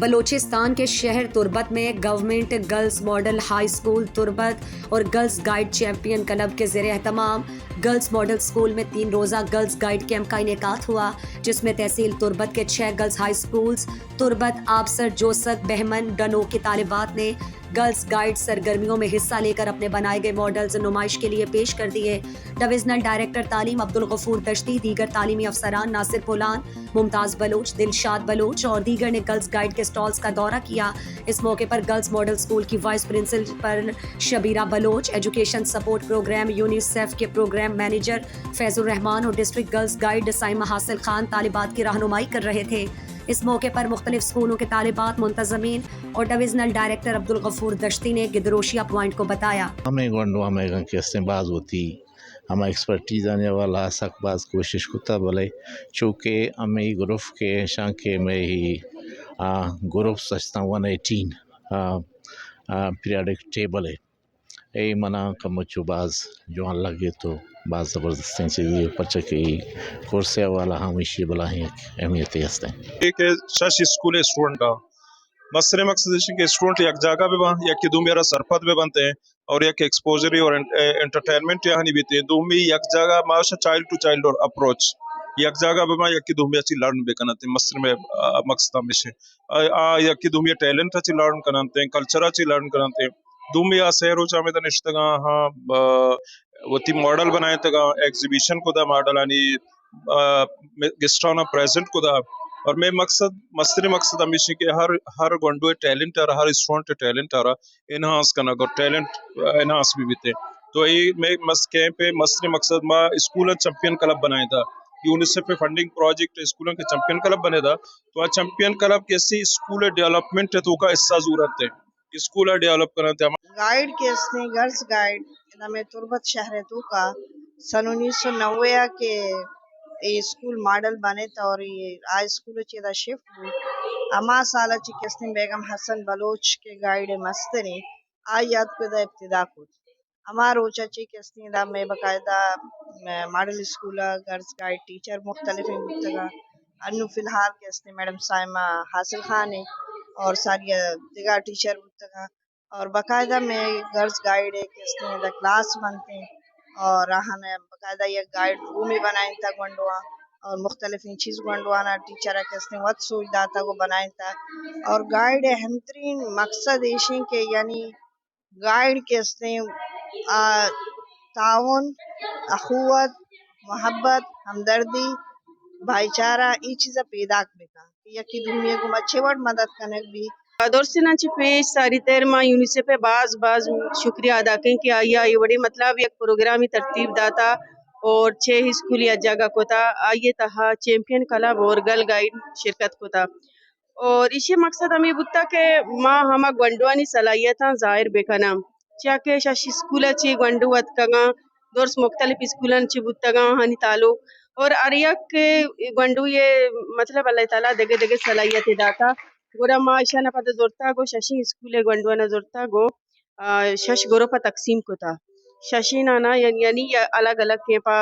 बलोचिस्तान के शहर तुर्बत में government girls model high school Turbat और गर्ल्स गाइड चैंपियन क्लब के ज़ेरे एहतमाम गर्ल्स मॉडल स्कूल में 3 रोज़ा गर्ल्स गाइड कैंप का इनेकाद हुआ, जिसमें तहसील तुर्बत के 6 girls high schools Turbat, आबसर, जोसक, Bahman, डनो की तालिबात ने गर्ल्स गाइड सरगर्मियों में हिस्सा लेकर अपने बनाए गए मॉडल्स नुमाइश के लिए पेश कर दिए। डिविजनल डायरेक्टर तालीम अब्दुल गफूर दश्ती, दीगर तालीमी अफसरान नासिर पुलान, मुमताज़ बलोच, दिलशाद बलोच और दीगर ने गर्ल्स गाइड के स्टॉल्स का दौरा किया। इस मौके पर गर्ल्स मॉडल स्कूल की vice principal Shabira Baloch, education support programme UNICEF के प्रोग्राम मैनेजर फैजुर रहमान और डिस्ट्रिक्ट गर्ल्स गाइड साइमा हासिल खान तालिबात की रहनुमाई कर रहे थे। इस मौके पर मुख्तलिफ स्कूलों के तालिबात, मुंतजमीन और डिविजनल डायरेक्टर अब्दुल गफूर दश्ती ने गिदरोशिया पॉइंट को बताया। हमें गोंडो हमें कैसे बाज होती हमें एक्सपर्टीज आने वाला सकबाज कोशिश कुता बोले चूँकि हमें ग्रुप के शांके में ही ग्रुप सस्ता 118 पीरियडिक टेबल है ए मना कमचु बाज जो लगे तो बाज ज़बरदस्ती चीज़ें पचके कोर्से वाला हमेशा बला है अहमियत है एक शश स्कूल स्टूडेंट का मसरे मकसद के स्टूडेंट एक जगह पे बन या कि दो मेरा सरपत पे बनते हैं और एक एक्सपोजरी और एंटरटेनमेंट यहाँ नहीं बीते दो में एक जगह माशा चाइल्ड टू चाइल्ड और अप्रोच एक जगह पे मैं एक कि दो में अच्छी लर्न भी करते मसरे में मकसद में से एक कि दो में टैलेंट अच्छी लर्न करते हैं कल्चर अच्छी लर्न करते हैं दो में शहर हो चाहे तो निश्चित हाँ वो ती मॉडल बनाए तक एग्जीबिशन को दा मॉडल यानी गेस्टाना प्रेजेंट को दा और मैं मकसद मसरे मकसद हमेशा के हर गोंडो टैलेंट आ रहा हर स्टूडेंट टैलेंट आ रहा इनहांस करना और टैलेंट इनहांस भी बीते तो ये मैं मस कैंप पे मसरे मकसद में स्कूल चैंपियन क्लब बनाया था यूनिसेफ पे फंडिंग प्रोजेक्ट स्कूलों के चैंपियन क्लब बने था तो चैंपियन क्लब कैसी स्कूल डेवलपमेंट है तो का हिस्सा जरूरत है स्कूल डेवलप करना गाइड के गर्ल्स गाइड में तुर्बत शहर तो का सन 1990 के ये स्कूल मॉडल बने था और ये आज स्कूल चेदा शिफ्ट हुई अमा साला चिकिस्ती बेगम हसन बलोच के गाइड मस्तनी आ याद को दा इब्तिदा को हमार रोचा चिकिस्ती दा में बकायदा model school girls guide teacher मुख्तलिफ मुख्तगा अनु फिलहाल के इसने मैडम साइमा हासिल खान है और सारी दिगा टीचर मुख्तगा और बकायदा में गर्ल्स गाइड है कि इसने दा क्लास बनते हैं और हमें बकायदा ये गाइड रूम ही बनाए था गंडवा और मुख्तलिफ चीज़ गंडवाना टीचर के इसने वत सोचदा था को बनाए था और गाइड अहमतरीन मकसद ऐसे के यानी गाइड के इसने ताउन अखुवत मोहब्बत हमदर्दी भाईचारा ये चीज़ें पैदा करता यकी दुनिया को अच्छे वर्ड मदद करने भी दोस्तिनाची पेश सारी तेर माँ यूनिसेफ पे बाज शुक्रिया अदा करें कि आइया ये बड़ी मतलब एक प्रोग्राम ही तरतीब दाता और 6 स्कूल या जगह को था आइए तहा चैंपियन क्लब और गर्ल गाइड शिरकत को था और इसी मकसद हमें बुत्ता के माँ हम गंडवानी सलाहियत जाहिर बेखना चाके शश स्कूल अच्छी गंडुवत कगा दोर्स मुख्तलिफ स्कूलन ची बुत्तगा हनी तालुक और अरिया के गंडू ये मतलब अल्लाह ताला देगे देगे सलाहियत दाता गोरा माँ ईशा न पता जोरता गो शशि स्कूल गंडवाना जोरता गो शश गोरोपा तकसीम को था शशि नाना यानी अलग अलग के पा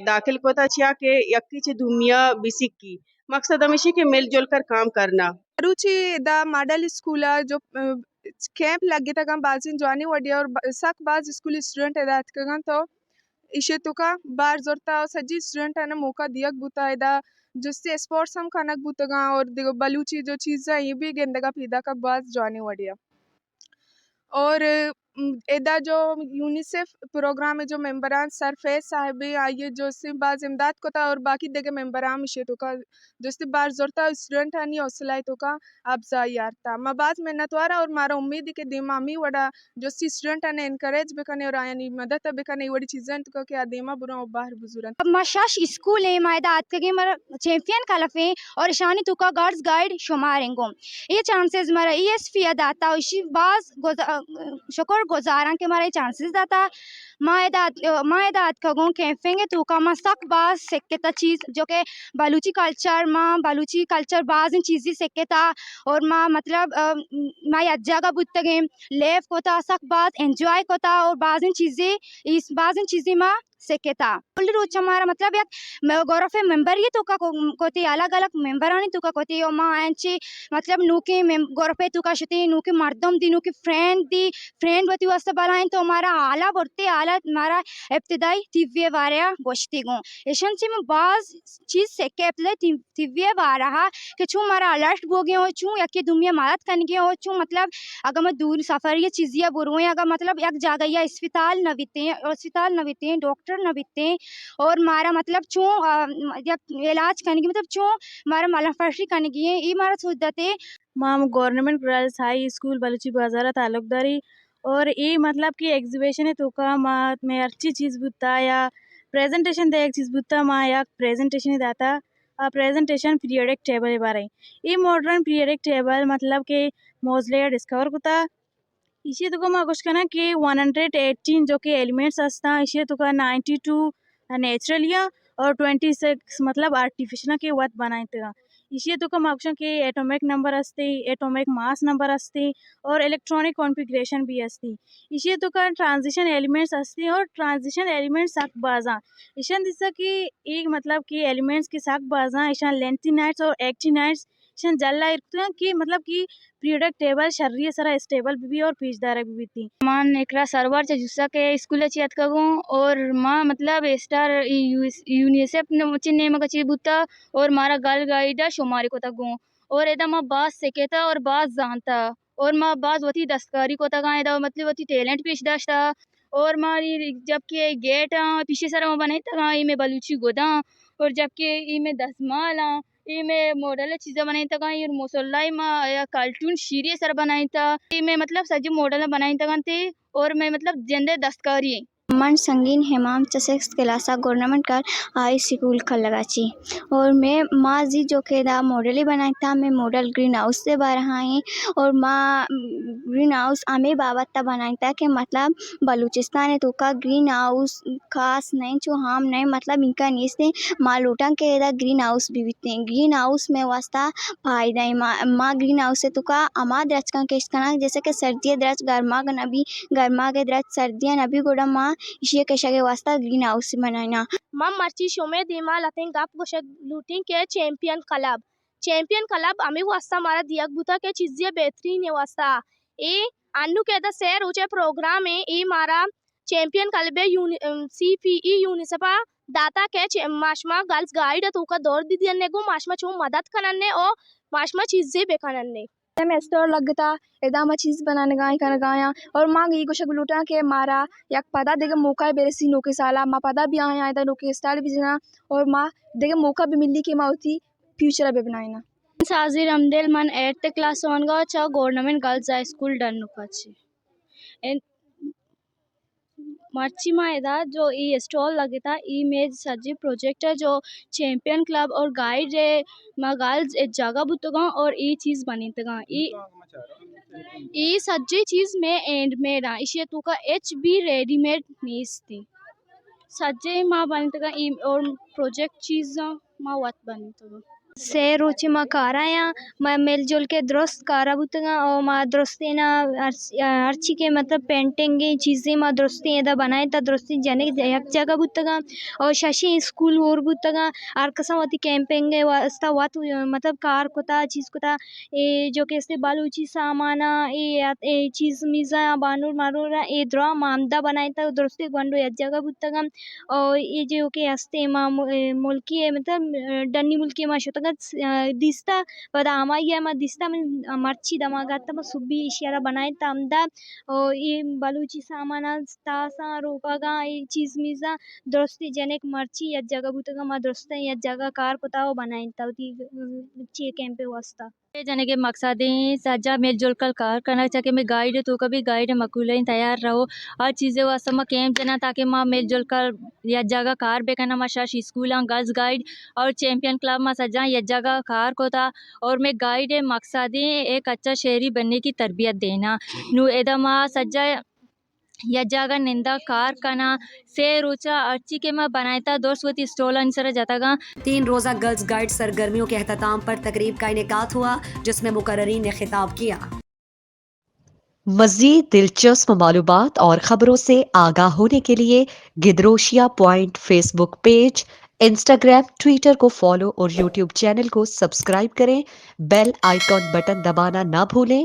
दाखिल को था छिया के यक्की चे दुनिया बिसिक की मकसद हमेशा के मिलजुल कर काम करना रुचि द मॉडल स्कूल जो कैंप लगे था बाजिन जवानी वडिया और सक बाज स्कूल स्टूडेंट है तो इशे तो का बार जोरता सजी स्टूडेंट है ना मौका दिया बुता है जिससे स्पोर्ट्स हम खानक बुतगा और देखो बलूची जो चीज़ है ये भी गेंदगा फीदा का बाज जवानी वडिया और एदा जो यूनिसेफ प्रोग्राम में जो मेंबरान सरफेज साहब आइए जो सिर्फ बाज इमदाद को था और बाकी देगे मेंबरान मिशे तो का जो सिर्फ बार जोरता स्टूडेंट है नहीं हौसला तो का अफजा यार था मैं बात मेहनत वारा और मारा उम्मीद के दिमा मी वड़ा जो सी स्टूडेंट है इनकरेज बेकने और यानी मदद बेकने वड़ी चीज़ें तो क्या दिमा बुरा और बाहर बुजुर्ग अब मशाश स्कूल है मायदा आज के मर चैंपियन कलफे और शानी तो का गर्ल्स गाइड शुमारेंगो ये चांसेस मरा ESP दाता इसी बाज शुक्र गुजारा के मारे चांसेस दाता मायदात कगों कैफेंगे तो का मस्तक बाज सेकता चीज़ जो के बलूची कल्चर बाज चीज़ें सेकता और माँ मतलब माँ अज्जागा बुत्तगे लेव को था सक बात एंजॉय को था और बाज चीज़ें इस बाज चीज़ें माँ सेकेता बोल रोच हमारा मतलब एक गौरव मेंबर ये तो का कोती अलग अलग मेंबर आणि तुका कोती ओ मा यांची मतलब नूके गौरव तुका शती नूके मर्दम दी नूके फ्रेंड बती वास्ते बलाइन तो हमारा आला बढ़ते आला हमारा इब्तिदाई तिव्य वारिया गोश्ती गो एशन से में बाज चीज सेके अपले तिव्य वारा कि छू हमारा अलर्ट हो गए हो छू या कि दुनिया मदद करने के हो छू मतलब अगर मैं दूर सफर ये चीज़िया बुरुए अगर मतलब एक जगह या अस्पताल नवीते डॉक्टर नवीते और मारा मतलब चू इलाज करने की मतलब चू मारा मलफर्शी करने की है ये मारा सोचते माम government girls high school Baluchi Bazaar तालुकदारी और ये मतलब कि एग्जीबिशन है तो का माँ में अच्छी चीज़ बुता या प्रेजेंटेशन दे एक चीज़ बुता माँ या प्रेजेंटेशन दाता प्रेजेंटेशन पीरियडिक टेबल के बारे ये मॉडर्न पीरियडिक टेबल मतलब कि मोजले डिस्कवर कुता इसी तो माँ कुछ कहना कि 118 जो कि एलिमेंट्स असता इसी तो का 92 नेचुरलिया और 26 मतलब आर्टिफिशियल के वत बनाए थे इसी तो कम ऑप्शन के एटॉमिक नंबर असते एटॉमिक मास नंबर असते और इलेक्ट्रॉनिक कॉन्फ़िगरेशन भी असती इसी तो का ट्रांजिशन एलिमेंट्स असते और ट्रांजिशन एलिमेंट्स साक बाजा ईशान दिसा कि एक मतलब कि एलिमेंट्स के साक बाजा ईशान लेंथिनाइट्स और एक्टिनाइट्स ईशान जल्ला इरते कि मतलब कि पीरियडिक टेबल शर्रिय सरा स्टेबल भी और पेजदार भी थी मान एकरा सर्वर से जुस्सा के स्कूल चियत कगो और माँ मतलब स्टार यूनिसेफ ने मका ची बुता और मारा गल गाइडा शुमारी को तगो और एदा माँ बाज सेकेता और बाज जानता और माँ बाज वती दस्तकारी को तगा एदा मतलब वती टैलेंट पेश दाश्ता और मारी जबकि गेट पीछे सर बने तगा में बलूची गोदा और जबकि इमे दसमाला इमे मॉडल चीज़ें बनाई तगा ये मुसल्लाई माँ या कार्टून शीरे सर बनाई था इमे मतलब सजी मॉडल बनाई तगा थे और मैं मतलब जेंदे दस्तकारी मन संगीन हेमाम चसेक्स क्लासा गवर्नमेंट कर हाई स्कूल खलगाची और मैं माँ जी जो खेदा मॉडल ही बनाया था मैं मॉडल ग्रीन हाउस से बारहा है और माँ ग्रीन हाउस हमें बाबा बनाया था कि मतलब बलूचिस्तान है तो का ग्रीन हाउस खास नहीं जो हम नहीं मतलब इनका नहीं से माँ लूटा के इधर ग्रीन हाउस भी बिकते हैं ग्रीन हाउस में वास्ता फायदा है माँ ग्रीन हाउस से तो का अमा द्रच का केस करना जैसे कि सर्दियाँ द्रच गर्मा के द्रच सर्दियाँ नबी गोड़ा माँ इसी के शगे वास्ता ग्रीन हाउस बनाना मां मर्ची शोमे दिमा लतें गप गोशक लूटिंग के चैंपियन क्लब अमी वास्ता मारा दिया बुता के चीज़ें बेहतरीन है वास्ता ए अन्नू के द शेर ऊंचे प्रोग्राम है ए मारा चैंपियन क्लब CPE यूनिसेफा दाता के माशमा गर्ल्स गाइड तो का दौर दी दियने को माशमा चो मदद करने और माशमा चीज़ें बेकनने मैं स्टोर लगता एदा मैं चीज़ बनाने गाया और माँ गई कुछ लूटा के मारा या पता देखे मौका बेरे सी नौके साला माँ पता भी आया था नौके स्टार्ट भी जना और माँ देखे मौका भी मिलती कि माँ होती फ्यूचर भी बनाना साजिर अमदेल मन 8th क्लास गा चा गवर्नमेंट गर्ल्स हाई स्कूल डन्नुकाची मर्ची मायदा जो ई स्टॉल लगे था इमेज सजी प्रोजेक्ट है जो चैंपियन क्लब और गाइड है मा गर्ल्स एक जगह बुतगा और ये चीज़ बनी तगा ई सज्जी चीज़ में एंड में रहा इसे तो का HB रेडीमेड नीस थी सज्जे माँ बनी तगा और प्रोजेक्ट चीज़ माँ वत बनी तगा से रुचि माँ काराया मैं मिलजुल के दुरुस्त कारा बुतगा और माँ दुरुस्ती ना अर्ची के मतलब पेंटिंग की चीज़ें माँ दुरुस्ती एदा बनाए था दुरुस्ती जाने एक जगह बुतगा और शशि स्कूल और बुतगा आर कसम होती कैंपिंग वास्ता वात मतलब कार कोता चीज़ कोता ये जो कि इससे बालूची सामाना ये चीज़ मिज़ा बानूर मारूरा ये द्रा मामदा बनाए था दुरुस्ती गंडो एक जगह बुतगा और ये जो कि हस्ते माँ मुल्की है मतलब डन्नी मुल्की माँ दिस्ता वदा आमाया मा दिस्ता में मर्ची दमागाता सुब्बी इशारा बनाए तमदा और ये बलूची सामाना तासा रोपागा ये चीज़ मिज़ा दोस्ती जनेक मर्ची या जगह बुतगा मा दोस्ती या जगह कार कोताओ बनाए तवती ची कैंपे वास्ता जाने के मकसद है सजा मिलजुल कर कार करना चाहे मैं गाइड तो कभी गाइड मकूल तैयार रहो हर चीज़ें वास्ते मैं कैंप जना ताकि माँ मिलजुल कर या जगह कार बेकना माँ शाश स्कूल गर्ल्स गाइड और चैंपियन क्लब में सजा या जगह कार को था और मैं गाइड है मकसद एक अच्छा शहरी बनने की तरबियत देना नू एदा माँ सजा या जगह निंदा कार कना से रोचा अर्ची के में बनाया दोस्तवती स्टॉल अंसर जाता 3 रोज़ा गर्ल्स गाइड सरगर्मियों के अख्ताम पर तकरीब का इनेकात हुआ जिसमें मुकर्ररीन ने खिताब किया। मज़ीद दिलचस्प मालूमात और ख़बरों से आगाह होने के लिए Gedrosia point Facebook page, Instagram, Twitter को फॉलो और यूट्यूब चैनल को सब्सक्राइब करें। बेल आइकॉन बटन दबाना ना भूलें।